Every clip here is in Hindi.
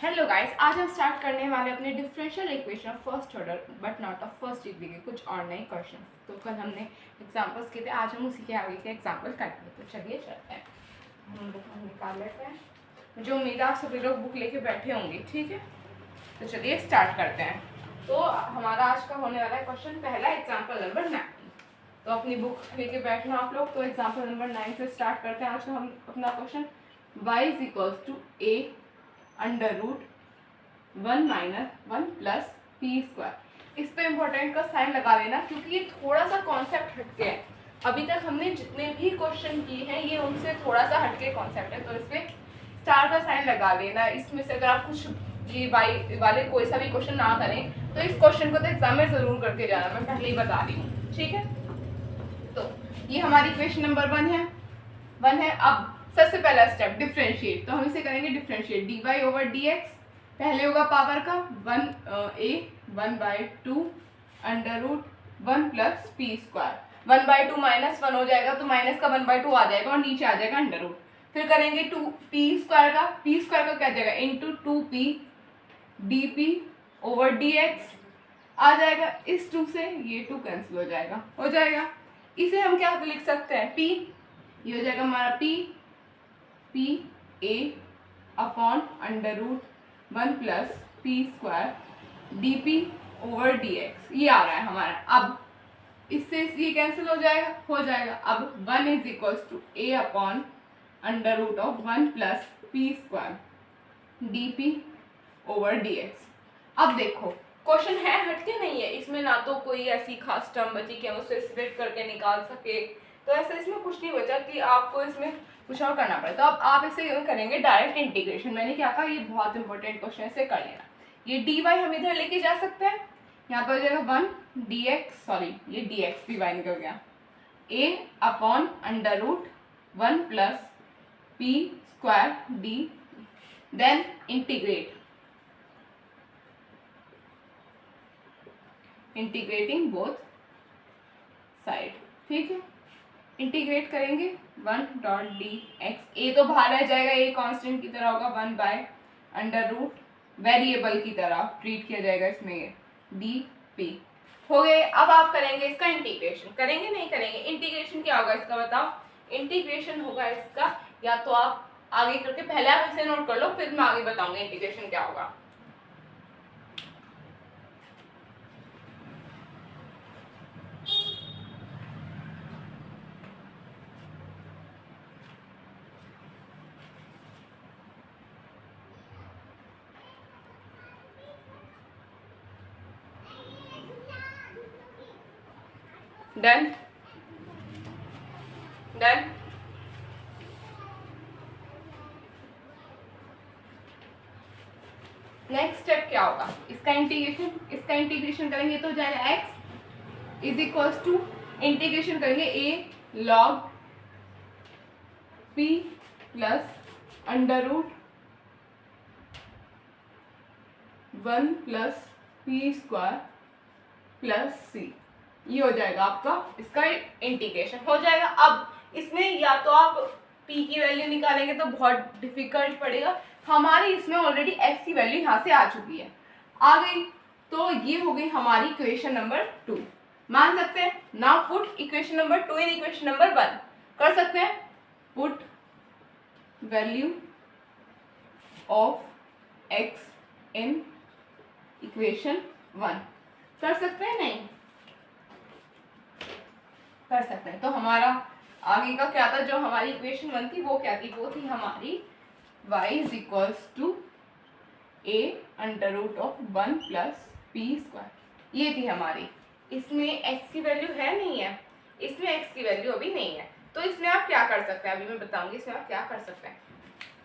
हेलो गाइस, आज हम स्टार्ट करने वाले अपने differential equation of first order but not of first degree के कुछ और नए क्वेश्चन। तो कल हमने एग्जांपल्स किए थे, आज हम उसी के आगे के एग्जांपल करेंगे। तो चलिए चलते हैं, हम बुक निकाल लेते हैं। मुझे उम्मीद है आप सभी लोग बुक लेके बैठे होंगे, ठीक है। तो चलिए स्टार्ट करते हैं। तो हमारा आज का होने वाला है क्वेश्चन पहला, एग्जाम्पल नंबर 9। तो अपनी बुक लेके बैठना आप लोग। तो एग्जाम्पल नंबर 9 से स्टार्ट करते हैं आज का हम अपना question. y is equals to a under root 1 minus 1 plus P square. इस पे इम्पोर्टेंट का साइन लगा लेना, क्योंकि ये थोड़ा सा कॉन्सेप्ट हटके है। अभी तक हमने जितने भी क्वेश्चन किए हैं ये उनसे थोड़ा सा हटके कॉन्सेप्ट है, तो इस पे स्टार का साइन लगा लेना। इसमें से अगर आप कुछ ये वाई वाले कोई सा भी क्वेश्चन ना करें तो इस क्वेश्चन को तो एग्जाम में जरूर करके जाना, मैं पहले ही बता रही हूँ, ठीक है। तो ये हमारी क्वेश्चन नंबर 1 है। अब सबसे पहला स्टेप डिफरेंशिएट, तो हम इसे करेंगे differentiate. D Y over D X, पहले होगा पावर का 1/2 under root 1 plus P square. 1/2 -1 हो जाएगा, तो माइनस का 1/2 आ जाएगा और नीचे आ जाएगा अंडर रूट। फिर करेंगे 2 पी स्क्वायर का क्या जाएगा into 2p dp over D x आ जाएगा। इस 2 से ये 2 कैंसिल हो जाएगा। इसे हम क्या लिख सकते हैं, p, ये हो जाएगा हमारा p a upon under root 1 plus P square dp over dx, ये आ रहा है हमारा। अब इससे ये कैंसिल हो जाएगा। अब 1 is equals to a upon under root of 1 plus P square dp over dx। अब देखो क्वेश्चन है हटके नहीं है, इसमें ना तो कोई ऐसी खास टर्म बची कि हम उसे स्प्लिट करके निकाल सके, तो ऐसा इसमें कुछ नहीं बचा कि आपको इसमें कुछ और करना पड़े। तो अब आप इसे करेंगे डायरेक्ट इंटीग्रेशन। मैंने क्या कहा, ये बहुत इंपॉर्टेंट क्वेश्चन है, इसे कर लेना। ये डी वाई हम इधर लेके जा सकते हैं, यहाँ पर हो जाएगा 1 डी एक्स, सॉरी ये डी एक्स डी वाई निकल गया, a upon under root 1 plus P square d, then integrating both side, ठीक है। इंटीग्रेट करेंगे 1 डॉट डी एक्स, ए तो बाहर रह जाएगा, ए कांस्टेंट की तरह होगा 1 बाय अंडर रूट वेरिएबल की तरह ट्रीट किया जाएगा इसमें, ये डी पी हो गए। अब आप करेंगे इसका इंटीग्रेशन, करेंगे नहीं करेंगे, इंटीग्रेशन क्या होगा इसका बताओ। इंटीग्रेशन होगा इसका, या तो आप आगे करके पहले आप इसे नोट कर लो, फिर मैं आगे बताऊंगा इंटीग्रेशन क्या होगा। Done done. नेक्स्ट स्टेप क्या होगा, इसका इंटीग्रेशन करेंगे तो हो जाएगा x is equals to, integration करेंगे a log p plus under root 1 plus P square plus c, ये हो जाएगा आपका, इसका इंटीग्रेशन हो जाएगा। अब इसमें या तो आप p की वैल्यू निकालेंगे तो बहुत डिफिकल्ट पड़ेगा, हमारी इसमें ऑलरेडी x की वैल्यू यहाँ से आ चुकी है, आ गई, तो ये हो गई हमारी इक्वेशन नंबर 2, मान सकते हैं। Now put equation number 2 in equation number 1, कर सकते हैं। Put value of x in equation 1, कर सकते हैं, नहीं कर सकते हैं। तो हमारा आगे का क्या था, जो हमारी इक्वेशन 1 थी वो क्या थी, वो थी हमारी y is equals to a under root of 1 plus P square, ये थी हमारी। इसमें x की वैल्यू है नहीं है, इसमें x की वैल्यू अभी नहीं है, तो इसमें आप क्या कर सकते हैं, अभी मैं बताऊंगी इसमें आप क्या कर सकते हैं।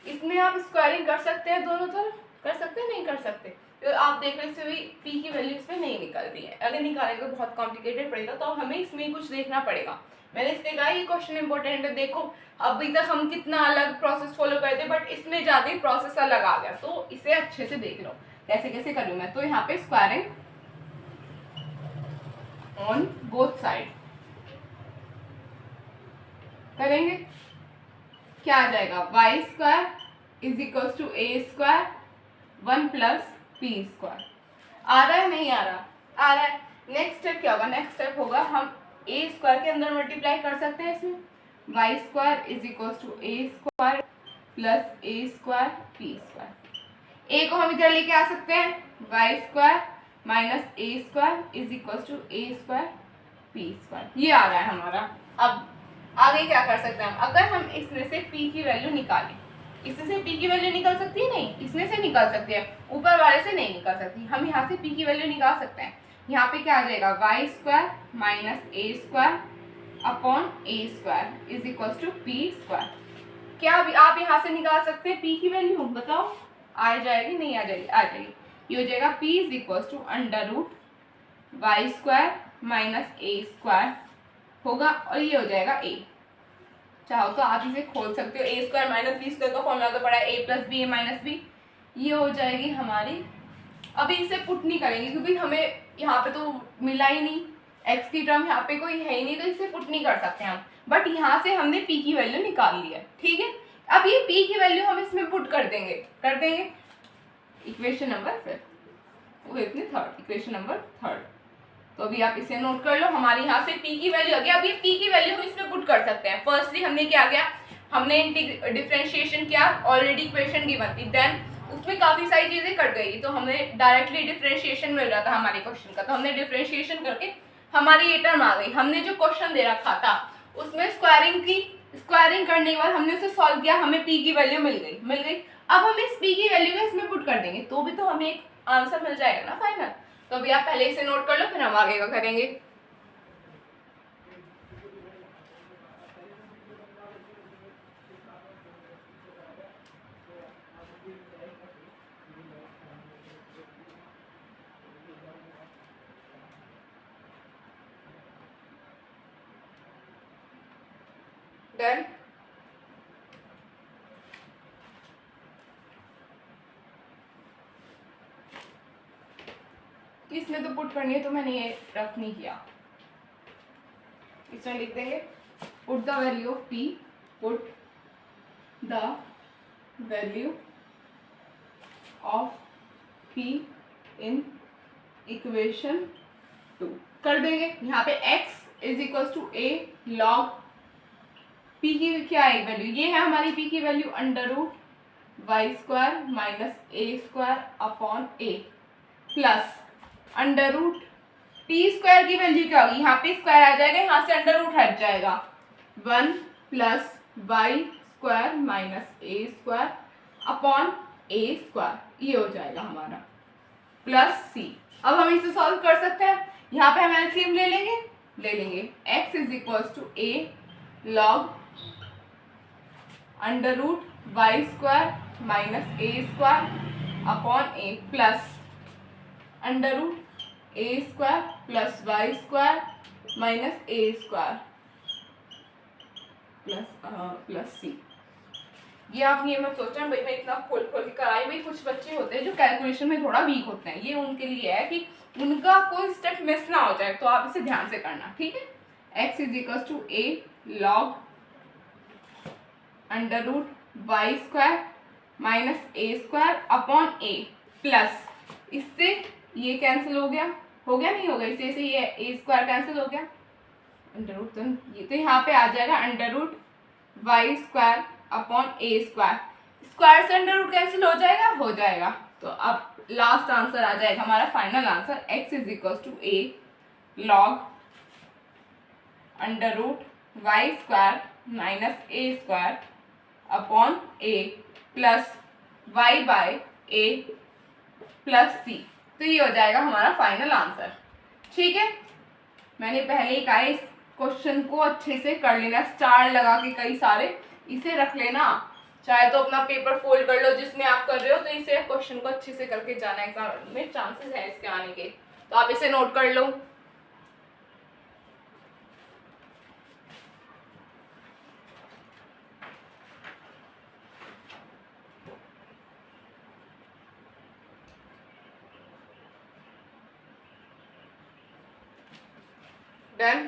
इसमें आप स्क्वायरिंग कर सकते हैं, दोनों तरफ कर सकते हैं, नहीं कर सकते, तो आप देख रहे हैं p की वैल्यू इसमें नहीं निकल रही है, अगर निकालेंगे तो बहुत कॉम्प्लिकेटेड पड़ेगा, तो हमें इसमें कुछ देखना पड़ेगा। मैंने इसलिए कहा ये क्वेश्चन इंपॉर्टेंट है। देखो अभी तक हम कितना अलग प्रोसेस फॉलो करते, बट इसमें ज्यादा ही प्रोसेस अलग आ गया, तो इसे अच्छे से देख लो कैसे कैसे करूँ मैं। तो यहाँ पे स्क्वायरिंग ऑन बोथ साइड करेंगे, क्या आ जाएगा, Y square is equals to a square 1 plus P square. आ रहा है नहीं आ रहा? आ रहा है। नेक्स्ट स्टेप क्या होगा? नेक्स्ट स्टेप होगा हम ए स्क्वायर के अंदर मल्टीप्लाई कर सकते हैं इसमें, y square is equal to a square plus a square p square. A को हम इधर लेके आ सकते हैं, y square minus A square is equal to a square p square. ये आ रहा है हमारा। अब आगे क्या कर सकते हैं हम? अगर हम इसमें से p की वैल्यू निकालें, इसमें से p की वैल्यू निकल सकती है? नहीं, इसमें से निकल सकती है, ऊपर वाले से नहीं निकल सकती। हम यहाँ से p की वैल्यू निकाल सकते हैं। यहाँ पे क्या आ जाएगा? Y square minus A square upon A square is equal to P square. क्या आप यहाँ से निकाल सकते हैं p की वैल्यू? बताओ, आ जाएगी नहीं आ जाएगी? आ जाएगी। ये हो जाएगा p is equal to under root Y square minus A square होगा, और ये हो जाएगा a। चाहो तो आप इसे खोल सकते हो, ए स्क्वायर माइनस बी स्क्वायर का फॉर्मूला तो पड़ा है ए प्लस बी ए माइनस बी। ये हो जाएगी हमारी। अभी इसे पुट नहीं करेंगे क्योंकि हमें यहाँ पे तो मिला ही नहीं, एक्स की टर्म यहाँ पे कोई है ही नहीं, तो इसे पुट नहीं कर सकते हम। बट यहाँ से हमने पी की वैल्यू निकाल ली है, ठीक है। अब ये पी की वैल्यू हम इसमें पुट कर देंगे equation number third, equation number third. तो अभी आप इसे नोट कर लो, हमारे यहाँ से p की वैल्यू आ गया। अब ये p की वैल्यू हम इसमें पुट कर सकते हैं। फर्स्टली हमने क्या किया? हमने डिफरेंशिएशन किया, ऑलरेडी इक्वेशन गिवन थी, देन उसमें काफी सारी चीजें कट गई, तो हमें डायरेक्टली डिफरेंशिएशन मिल रहा था हमारे क्वेश्चन का, तो हमने डिफरेंशिएशन करके हमारी ये टर्म आ गई। हमने जो क्वेश्चन दे रखा था उसमें स्क्वायरिंग करने के बाद हमने उसे सॉल्व किया, हमें p की वैल्यू मिल गई। अब हम इस p की वैल्यू को इसमें पुट कर देंगे, तो भी तो हमें एक आंसर मिल जाएगा ना फाइनल। तो अभी आप पहले इसे नोट कर लो, फिर हम आगे का करेंगे। डन। इसमें तो पुट करनी है, तो मैंने ये रफ नहीं किया। इसमें लिख देंगे put the value of p, put the value of p in equation 2 कर देंगे। यहाँ पे x is equal to a log p की क्या है वैल्यू? ये है हमारी p की value under root Y square minus ए स्क्वायर अपॉन ए plus under root t square की वैल्यू क्या होगी? यहाँ पे स्क्वायर आ जाएगा, यहाँ से अंडर रूट हट जाएगा, 1 प्लस वाई स्क्वायर माइनस ए स्क्वायर अपॉन ए स्क्वायर, ये हो जाएगा हमारा प्लस सी। अब हम इसे सॉल्व कर सकते हैं। यहाँ पे हम एलसीएम ले लेंगे x is equal to A log under root Y square minus A square upon A plus under root a square plus y square minus A square plus c. ये आप ये मत सोचना भाई मैं इतना खोल के कराई, भाई कुछ बच्चे होते हैं जो कैलकुलेशन में थोड़ा वीक होते हैं, ये उनके लिए है कि उनका कोई स्टेप मिस ना हो जाए, तो आप इसे ध्यान से करना, ठीक है। x is equal to A log under root Y square minus A square upon A plus, इससे ये कैंसिल हो गया नहीं होगा, इससे ये ए स्क्वायर कैंसिल हो गया, अंडर रूट तो यहाँ पे आ जाएगा under root Y square upon ए स्क्वायर, स्क्वायर से अंडर रूट कैंसिल हो जाएगा। तो अब लास्ट आंसर आ जाएगा हमारा final answer, x is equal to A log under root Y square minus A square upon A plus y by a plus c. तो ये हो जाएगा हमारा फाइनल आंसर, ठीक है। मैंने पहले ही कहा इस क्वेश्चन को अच्छे से कर लेना, स्टार लगा के कई सारे इसे रख लेना, चाहे तो अपना पेपर फोल्ड कर लो जिसमें आप कर रहे हो, तो इसे क्वेश्चन को अच्छे से करके जाना, एग्जाम में चांसेस है इसके आने के, तो आप इसे नोट कर लो। डन।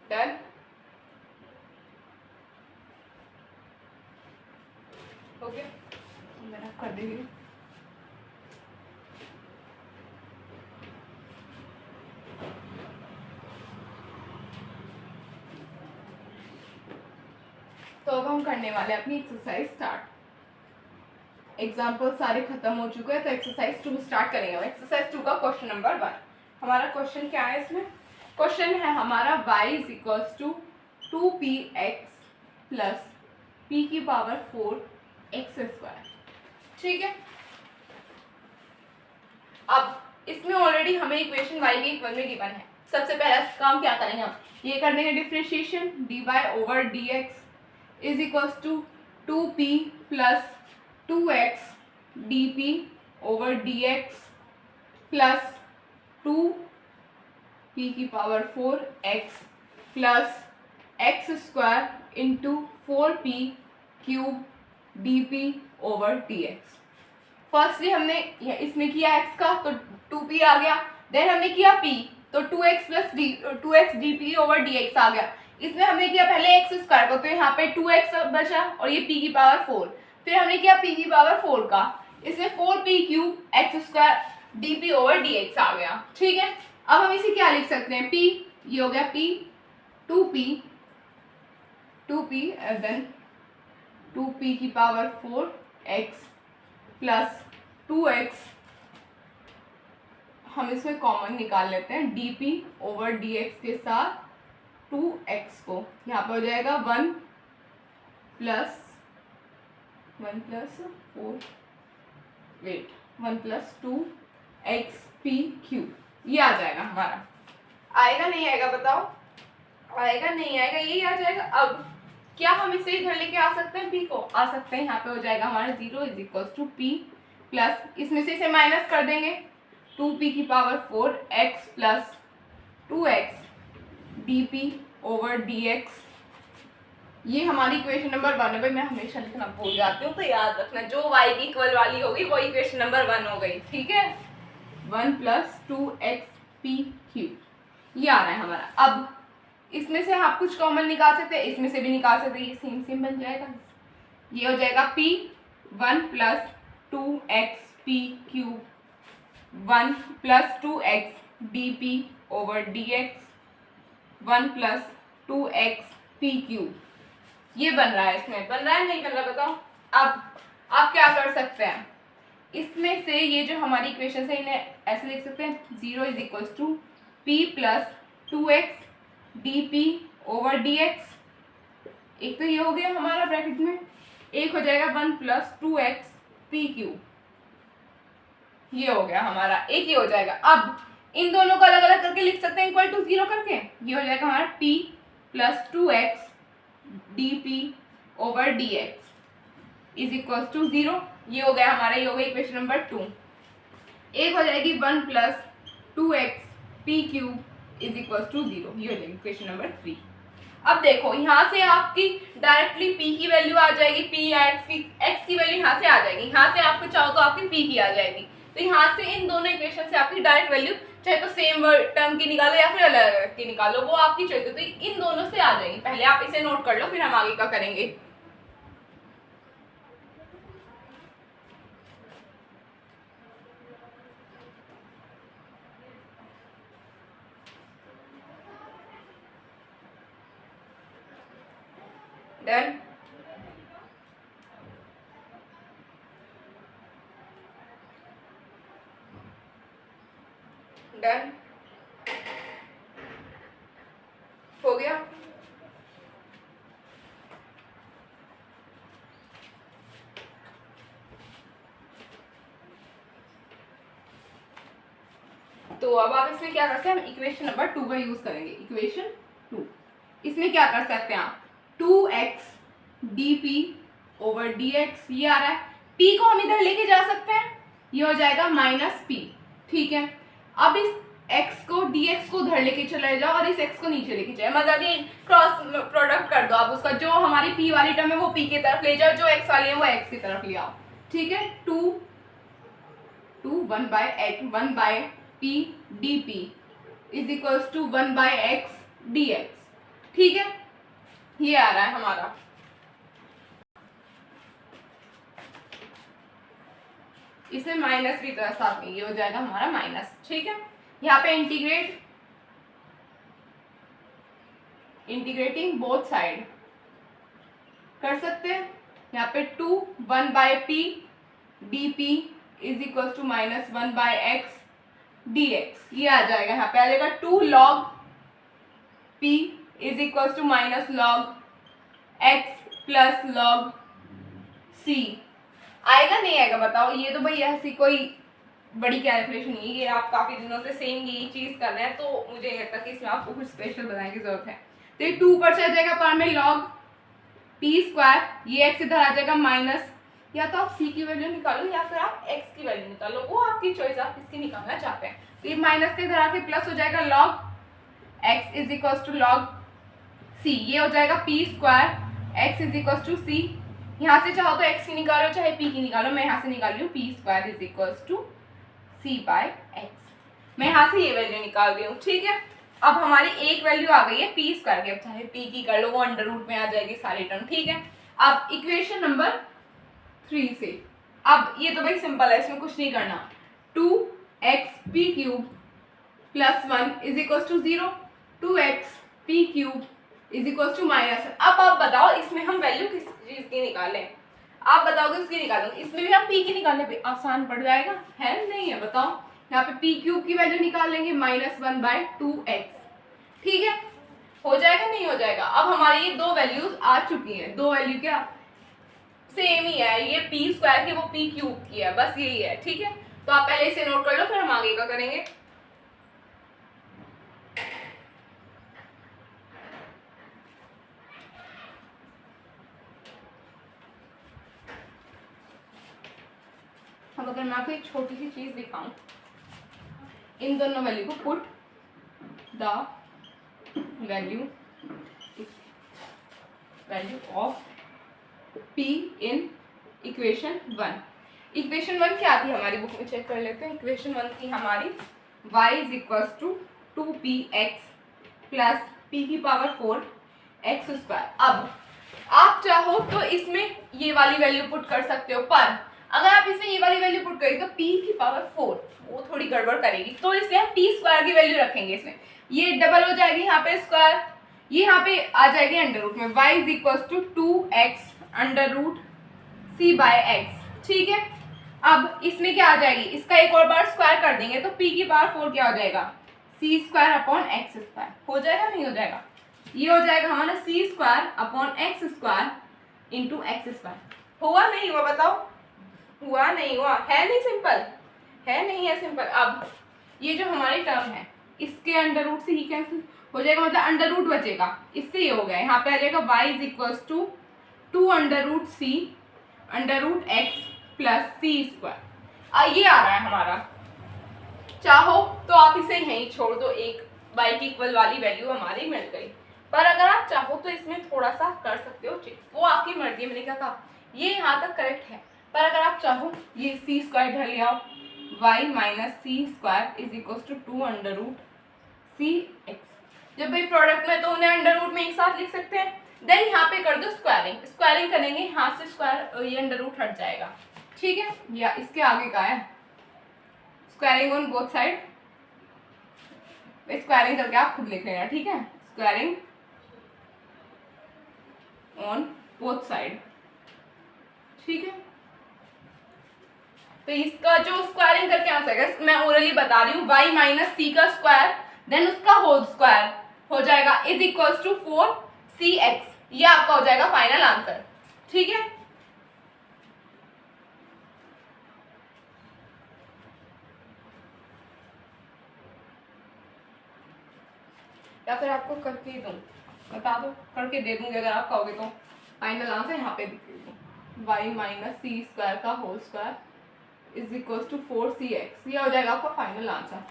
डन। हो गया, मैंने कर दी। तो अब हम करने वाले हैं अपनी एक्सरसाइज स्टार्ट। एग्जाम्पल सारे खत्म हो चुके हैं, तो एक्सरसाइज 2 स्टार्ट करेंगे। एक्सरसाइज 2 का क्वेश्चन नंबर 1 हमारा क्वेश्चन क्या है, इसमें क्वेश्चन है हमारा y is equals to 2px plus p की पावर 4x²। ठीक है, अब इसमें ऑलरेडी हमें इक्वेशन y की इक्वल में गिवन है। सबसे पहला काम क्या करेंगे हम, ये कर देंगे differentiation, dy over dx is equals to 2p plus 2x dp over dx plus 2p की power 4x plus x² into 4p cube dp over dx। Firstly हमने इसमें किया x का, तो 2p आ गया। देन हमने किया p, तो 2x plus 2x dp over dx आ गया। इसमें हमने किया पहले x² को, तो यहाँ पे 2x बचा और ये p की पावर 4। फिर हमने किया p की पावर 4 का, इसमें 4p cube x² dp over dx आ गया। ठीक है, अब हम इसे क्या लिख सकते हैं, p, ये हो गया p, 2p देन 2p की पावर 4x प्लस 2x, हम इसमें कॉमन निकाल लेते हैं, dp ओवर dx के साथ 2x को, यहाँ पर हो जाएगा 1 प्लस 2xp क्यूब, ये आ जाएगा हमारा। आएगा नहीं आएगा बताओ, आएगा नहीं आएगा, यही आ जाएगा। अब क्या हम इसे इधर लेके आ सकते हैं, p को आ सकते हैं, यहाँ पे हो जाएगा हमारा 0 is equals to p plus, इसमें से इसे माइनस कर देंगे, 2p की power 4x plus 2x dp over dx। ये हमारी इक्वेशन नंबर 1 है। भाई मैं हमेशा लिखना भूल जाती हूँ, तो याद रखना, जो y की इक्वल वाली होगी वो इक्वेशन नंबर 1 हो गई। ठीक है, 1 प्लस 2xp क्यूब, ये आ रहा है हमारा। अब इसमें से आप कुछ कॉमन निकाल सकते हैं, इसमें से भी निकाल सकते हैं, ये सेम सेम बन जाएगा। ये हो जाएगा p 1 plus 2xp cube 1 plus 2x dp over dx 1 plus 2xp cube, ये बन रहा है। इसमें बन रहा है नहीं बन रहा बताओ। अब आप क्या कर सकते हैं, इसमें से ये जो हमारी इक्वेशन है इन्हें ऐसे लिख सकते हैं, 0 is equals to p plus 2x dp over dx। एक तो ये हो गया हमारा ब्रैकेट में, एक हो जाएगा 1 प्लस 2xp क्यूब, ये हो गया हमारा, एक ही हो जाएगा। अब इन दोनों को अलग अलग करके लिख सकते हैं इक्वल टू 0 करके, ये हो जाएगा हमारा p plus 2x dp over dx is equal to 0, ये हो गया हमारा, ये हो गया इक्वेशन नंबर 2। एक हो जाएगी 1 plus 2xp cube is equal to 0, ये हो जाएगी इक्वेशन नंबर 3। अब देखो यहाँ से आपकी डायरेक्टली p की वैल्यू आ जाएगी, p या x की वैल्यू यहाँ से आ जाएगी, यहाँ से आपको चाहो तो आपकी p की आ जाएगी। तो यहाँ से इन दोनों इक्वेशन से आपकी डायरेक्ट वैल्यू चाहे तो सेम टर्म की निकालो या फिर अलग अलग की निकालो, वो आपकी चॉइस है। तो इन दोनों से आ जाएगी। पहले आप इसे नोट कर लो, फिर हम आगे का करेंगे। डन, डन हो गया। तो अब आप इसमें क्या करते हैं, हम इक्वेशन नंबर 2 का यूज करेंगे। इक्वेशन 2, इसमें क्या कर सकते हैं आप, 2x dp ओवर dx, ये आ रहा है। p को हम इधर लेके जा सकते हैं, ये हो जाएगा माइनस p। ठीक है, अब इस x को dx को उधर लेके चले जाओ और इस x को नीचे लेके जाओ, मतलब ये क्रॉस प्रोडक्ट कर दो आप उसका, जो हमारी p वाली टर्म है वो p की तरफ ले जाओ, जो x वाली है वो x की तरफ ले आओ। ठीक है, 1 by p dp is equals to 1 by x dx। ठीक है, ये आ रहा है हमारा। इसमें माइनस भी तो साथ में, ये हो जाएगा हमारा माइनस। ठीक है, यहाँ पे इंटीग्रेटिंग बोथ साइड कर सकते हैं। यहाँ पे 2 1 by p d p is equal to minus 1 by x d x, ये आ जाएगा। यहाँ पे आ जाएगा 2 log p is equal to minus log x plus log c. आएगा नहीं आएगा बताओ? ये तो भाई ऐसी कोई बड़ी कैलकुलेशन नहीं है, ये आप काफी दिनों से सेम यही चीज कर रहे हैं, तो मुझे नहीं लगता कि इसमें आपको कुछ स्पेशल बनाने की जरूरत है। तो ये 2 पर चल जाएगा पार में लॉग पी स्क्वायर, ये एक्स इधर आ जाएगा माइनस, या तो आप सी की वैल्यू निकालो या फिर आप एक्स की वैल्यू निकालो, वो आपकी चॉइस, आप किसकी निकालना चाहते हैं। तो ये माइनस के इधर आके प्लस हो जाएगा log x is equal to log c, ये हो जाएगा p square x is equal to c. यहाँ से चाहो तो एक्स की निकालो चाहे पी की निकालो, मैं यहाँ से निकाल रही हूँ P square is equal to C by X, मैं यहाँ से ये वैल्यू निकाल रही हूँ। ठीक है, अब हमारी एक वैल्यू आ गई है पी स्क्वायर की, अब चाहे पी की कर लो, वो अंडर रूट में आ जाएगी सारी टर्म। ठीक है, अब इक्वेशन नंबर 3 से, अब ये तो भाई सिंपल है, इसमें कुछ नहीं करना। 2x P cube plus 1 is equal to 0, 2x P cube is equal to minus. अब आप बताओ इसमें हम वैल्यू किस चीज की निकालें? आप बताओगे उसकी निकालोगे, इसमें भी हम पी की निकालने पे आसान पड़ जाएगा, है नहीं है? बताओ, यहाँ पे पी क्यूब की वैल्यू निकाल लेंगे माइनस 1 बाय 2x। ठीक है, हो जाएगा नहीं हो जाएगा? अब हमारी ये दो वैल्यूज आ चुकी हैं, दो वैल्यू क्या सेम ही है, ये पी स्क्वायर की वो पी क्यूब की है, बस यही है। ठीक है, तो आप पहले इसे नोट कर लो, फिर हम आगे का करेंगे। अब अगर मैं आपको एक छोटी सी चीज दिखाऊं, इन दोनों वैल्यू को put the value of p in equation 1। Equation 1 क्या थी हमारी बुक में, चेक कर लेते हैं। इक्वेशन 1 थी हमारी y is equal to 2px plus p की पावर 4 एक्स स्क्वायर। अब आप चाहो तो इसमें ये वाली वैल्यू पुट कर सकते हो, पर अगर आप इसमें ये वाली वैल्यू पुट करेंगे तो p की पावर 4 वो थोड़ी गड़बड़ करेगी, तो इसलिए हम p स्क्वायर की वैल्यू रखेंगे इसमें। ये डबल हो जाएगी यहाँ पे स्क्वायर, ये यहाँ पे आ जाएगी अंडर रूट में, y is equal to 2x under root c by X. ठीक है, अब इसमें क्या आ जाएगी, इसका एक और बार स्क्वायर कर देंगे तो p की पावर 4 क्या हो जाएगा, c square upon x square. हो जाएगा नहीं हो जाएगा? ये हो जाएगा हमारा c square upon x square into x square. हुआ नहीं हुआ बताओ? हुआ नहीं हुआ? है नहीं सिंपल? है नहीं है सिंपल? अब ये जो हमारी टर्म है इसके अंडर रूट से ही कैंसिल हो जाएगा, मतलब अंडर रूट बचेगा, इससे ये हो गया। यहाँ पे आ जाएगा y is equal to 2 under root C under root X plus C square. ये आ रहा है हमारा। चाहो तो आप इसे यहीं छोड़ दो, एक y की इक्वल वाली वैल्यू हमारी मिल गई। पर अगर आप चाहो तो इसमें थोड़ा सा कर सकते हो चेक, वो आपकी मर्जी है। मैंने क्या कहा, ये यहाँ तक करेक्ट है, पर अगर आप चाहो ये सी स्क्वायर इधर ले आओ, y minus C square is equal to 2 under root C X. जब भाई प्रोडक्ट में तो उन्हें अंडर रूट में एक साथ लिख सकते हैं। देन यहाँ पे कर दो स्क्वायरिंग, स्क्वायरिंग करेंगे यहाँ से स्क्वायर ये अंडर रूट हट जाएगा। ठीक है, या इसके आगे का है squaring on both side, squaring करके आप खुद लिख लेना। ठीक है, स्क्वायरिंग ऑन बोथ साइड। ठीक है, तो इसका जो स्क्वायरिंग करके आ जाएगा, मैं ओरली बता रही हूँ, y माइनस सी का स्क्वायर देन उसका होल स्क्वायर हो जाएगा इज इक्वल टू 4cx। ये आपका हो जाएगा फाइनल आंसर। ठीक है, या फिर आपको करके दूं, बता दो, करके दे दूंगी अगर आप कहोगे तो। फाइनल आंसर यहाँ पे दिख रही y माइनस सी स्क्वायर का whole square is equal to 4cx। ये हो जाएगा आपका फाइनल आंसर।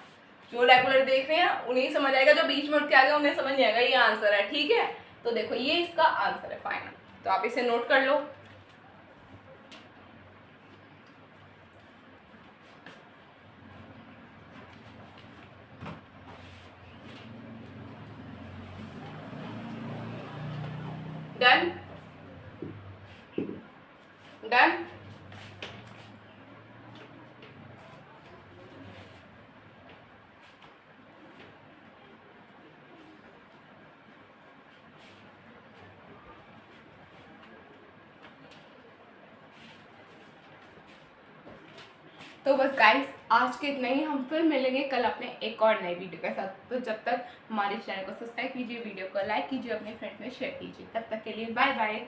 जो रेगुलर देख रहे हैं उन्हें समझ आएगा, जो बीच में उठ के आ गया उन्हें समझ नहीं आएगा ये आंसर है। ठीक है, तो देखो ये इसका आंसर है फाइनल, तो आप इसे नोट कर लो। Done done. तो बस गाइस आज के इतना ही, हम फिर मिलेंगे कल अपने एक और नई वीडियो के साथ। तो जब तक हमारे चैनल को सब्सक्राइब कीजिए, वीडियो को लाइक कीजिए, अपने फ्रेंड में शेयर कीजिए। तब तक के लिए बाय बाय।